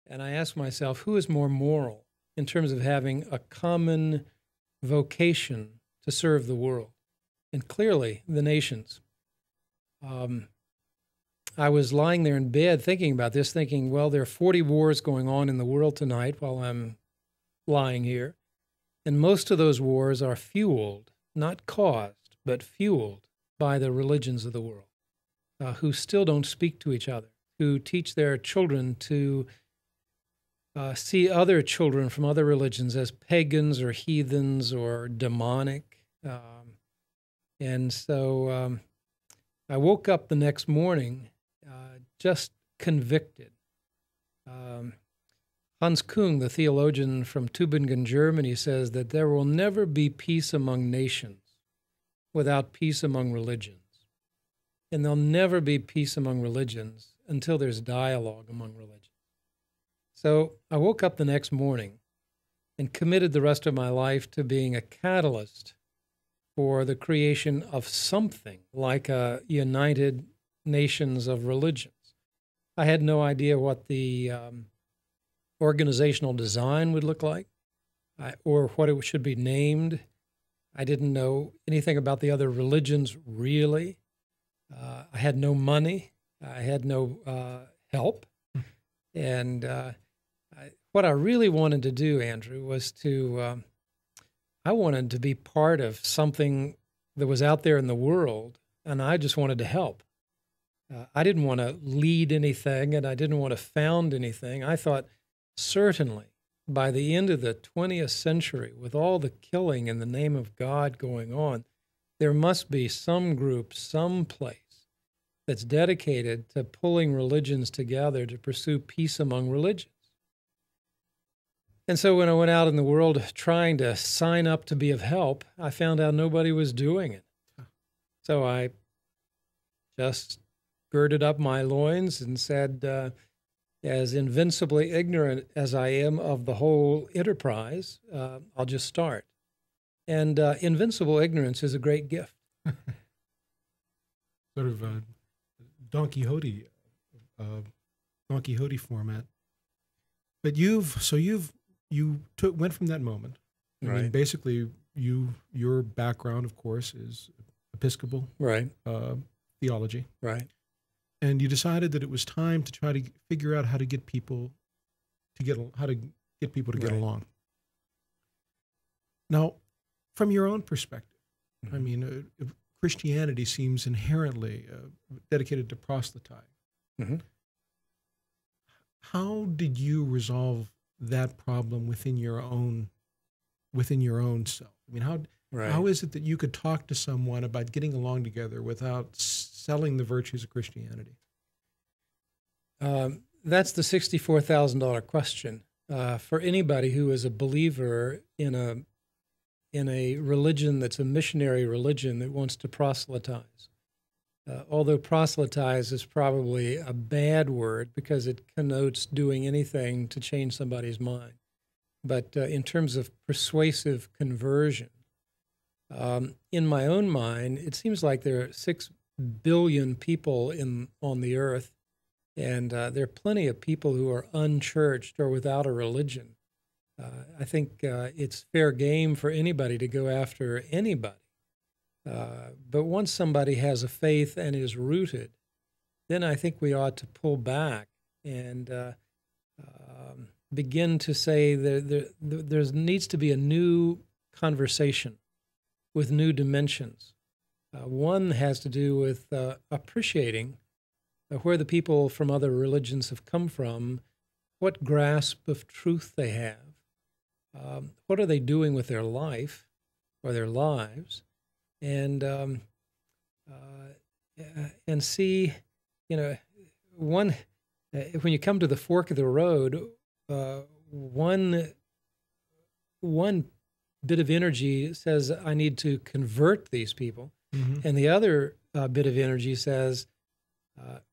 And I asked myself, who is more moral in terms of having a common vocation to serve the world? And clearly, the nations. I was lying there in bed thinking about this, thinking, well, there are 40 wars going on in the world tonight while I'm lying here. And most of those wars are fueled, not caused, but fueled by the religions of the world, who still don't speak to each other, who teach their children to see other children from other religions as pagans or heathens or demonic. And so I woke up the next morning just convicted. Hans Küng, the theologian from Tübingen, Germany, says that there will never be peace among nations without peace among religions. And there'll never be peace among religions until there's dialogue among religions. So I woke up the next morning and committed the rest of my life to being a catalyst for the creation of something like a United Nations of religions. I had no idea what the organizational design would look like or what it should be named. I didn't know anything about the other religions, really. I had no money. I had no help. And what I really wanted to do, Andrew, was I wanted to be part of something that was out there in the world, and I just wanted to help. I didn't want to lead anything, and I didn't want to found anything. I thought, certainly, by the end of the 20th century, with all the killing in the name of God going on, there must be some group, some place that's dedicated to pulling religions together to pursue peace among religions. And so when I went out in the world trying to sign up to be of help, I found out nobody was doing it. So I just girded up my loins and said, as invincibly ignorant as I am of the whole enterprise, I'll just start. And invincible ignorance is a great gift. Sort of a Don Quixote format. But you went from that moment. I mean, basically, your background, of course, is Episcopal theology. Right. And you decided that it was time to try to figure out how to get people to get along. Now, from your own perspective, I mean, Christianity seems inherently dedicated to proselytizing. How did you resolve that problem within your own self? I mean, how is it that you could talk to someone about getting along together without selling the virtues of Christianity? That's the $64,000 question for anybody who is a believer in a religion that's a missionary religion that wants to proselytize. Although proselytize is probably a bad word because it connotes doing anything to change somebody's mind. But in terms of persuasive conversion, in my own mind, it seems like there are 6 billion people on the earth, and there are plenty of people who are unchurched or without a religion. I think it's fair game for anybody to go after anybody. But once somebody has a faith and is rooted, then I think we ought to pull back and begin to say there needs to be a new conversation with new dimensions. One has to do with appreciating where the people from other religions have come from, what grasp of truth they have, what are they doing with their life or their lives, and see, when you come to the fork of the road, one bit of energy says, I need to convert these people, and the other bit of energy says,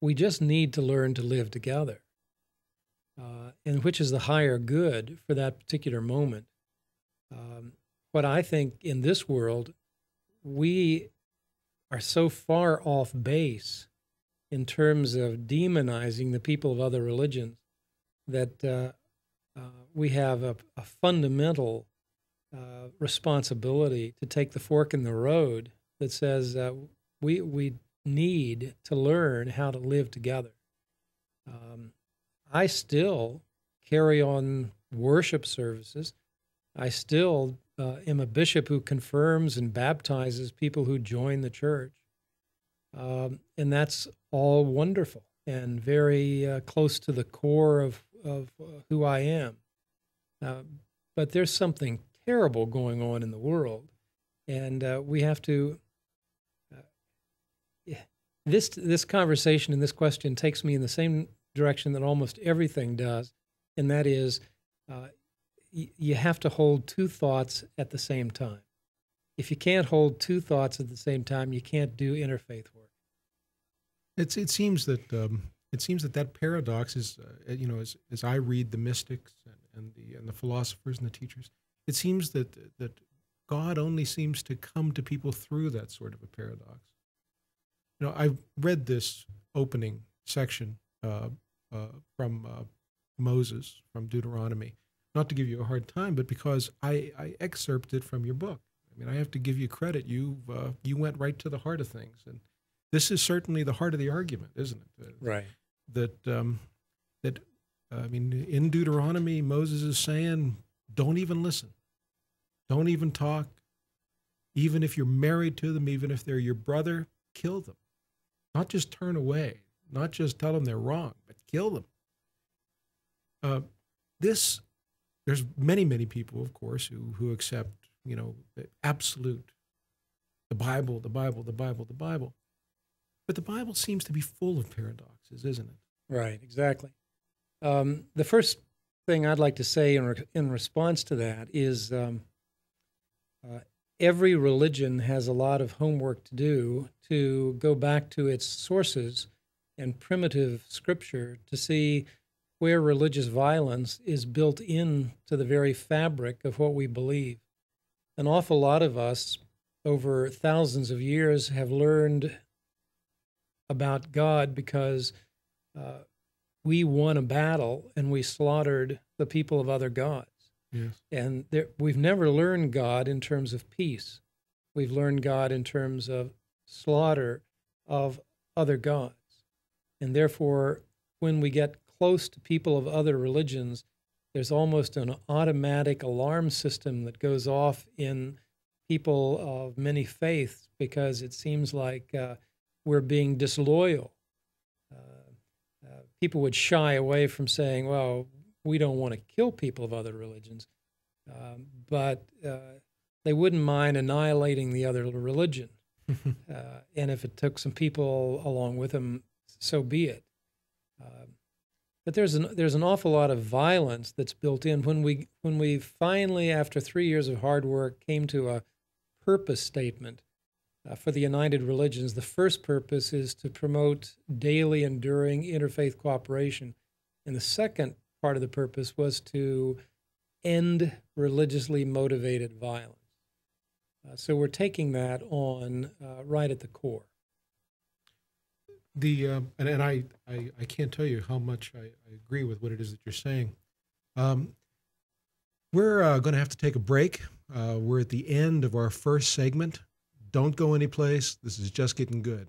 we just need to learn to live together, and which is the higher good for that particular moment. What I think in this world, we are so far off base in terms of demonizing the people of other religions that we have a fundamental responsibility to take the fork in the road that says we need to learn how to live together. I still carry on worship services. I still am a bishop who confirms and baptizes people who join the church. And that's all wonderful and very close to the core of who I am. But there's something terrible going on in the world, and we have to. This conversation and this question takes me in the same direction that almost everything does, and that is, you have to hold two thoughts at the same time. If you can't hold two thoughts at the same time, you can't do interfaith work. It seems that that paradox is, as I read the mystics and the philosophers and the teachers, it seems that God only seems to come to people through that sort of a paradox. I've read this opening section from Moses, from Deuteronomy, not to give you a hard time, but because I excerpted from your book. I mean, I have to give you credit. You went right to the heart of things, and this is certainly the heart of the argument, isn't it? Right. I mean, in Deuteronomy, Moses is saying, don't even listen. Don't even talk. Even if you're married to them, even if they're your brother, kill them. Not just turn away, not just tell them they're wrong, but kill them. There's many, many people, of course, who accept, the absolute, the Bible. But the Bible seems to be full of paradoxes, isn't it? Right, exactly. The first thing I'd like to say in response to that is every religion has a lot of homework to do to go back to its sources and primitive scripture to see where religious violence is built into the very fabric of what we believe. An awful lot of us over thousands of years have learned about God because we won a battle and we slaughtered the people of other gods. Yes. And we've never learned God in terms of peace. We've learned God in terms of slaughter of other gods. And therefore, when we get close to people of other religions, there's almost an automatic alarm system that goes off in people of many faiths because it seems like we're being disloyal. People would shy away from saying, well, we don't want to kill people of other religions, but they wouldn't mind annihilating the other religion. And if it took some people along with them, so be it. But there's an awful lot of violence that's built in. When we finally, after 3 years of hard work, came to a purpose statement for the United Religions, the first purpose is to promote daily, enduring interfaith cooperation, and the second part of the purpose was to end religiously motivated violence. So we're taking that on right at the core. And I can't tell you how much I agree with what it is that you're saying. We're going to have to take a break. We're at the end of our first segment. Don't go anyplace. This is just getting good.